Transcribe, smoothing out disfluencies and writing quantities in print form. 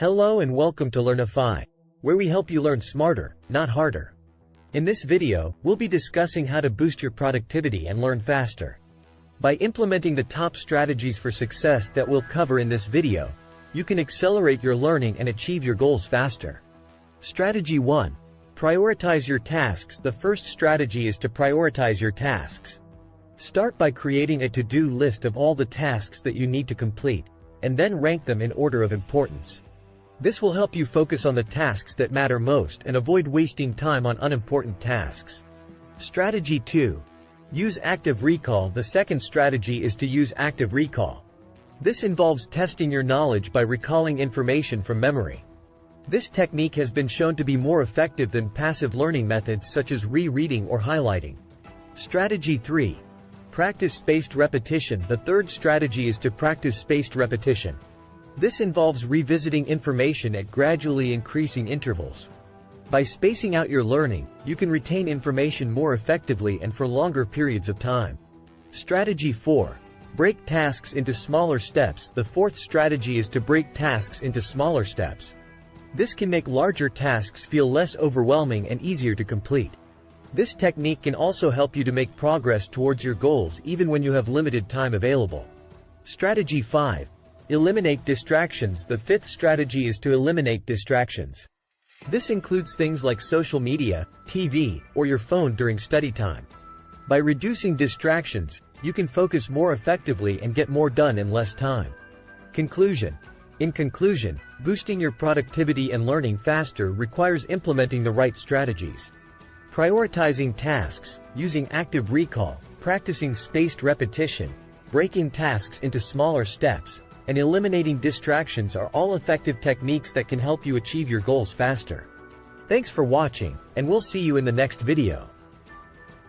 Hello and welcome to Learnify, where we help you learn smarter, not harder. In this video, we'll be discussing how to boost your productivity and learn faster. By implementing the top strategies for success that we'll cover in this video, you can accelerate your learning and achieve your goals faster. Strategy 1. Prioritize your tasks. The first strategy is to prioritize your tasks. Start by creating a to-do list of all the tasks that you need to complete, and then rank them in order of importance. This will help you focus on the tasks that matter most and avoid wasting time on unimportant tasks. Strategy 2. Use active recall. The second strategy is to use active recall. This involves testing your knowledge by recalling information from memory. This technique has been shown to be more effective than passive learning methods such as rereading or highlighting. Strategy 3. Practice spaced repetition. The third strategy is to practice spaced repetition. This involves revisiting information at gradually increasing intervals. By spacing out your learning, you can retain information more effectively and for longer periods of time. Strategy 4. Break tasks into smaller steps. The fourth strategy is to break tasks into smaller steps. This can make larger tasks feel less overwhelming and easier to complete. This technique can also help you to make progress towards your goals even when you have limited time available. Strategy 5. Eliminate distractions. The fifth strategy is to eliminate distractions. This includes things like social media, TV, or your phone during study time. By reducing distractions, you can focus more effectively and get more done in less time. Conclusion. In conclusion, boosting your productivity and learning faster requires implementing the right strategies. Prioritizing tasks, using active recall, practicing spaced repetition, breaking tasks into smaller steps, and eliminating distractions are all effective techniques that can help you achieve your goals faster. Thanks for watching, and we'll see you in the next video.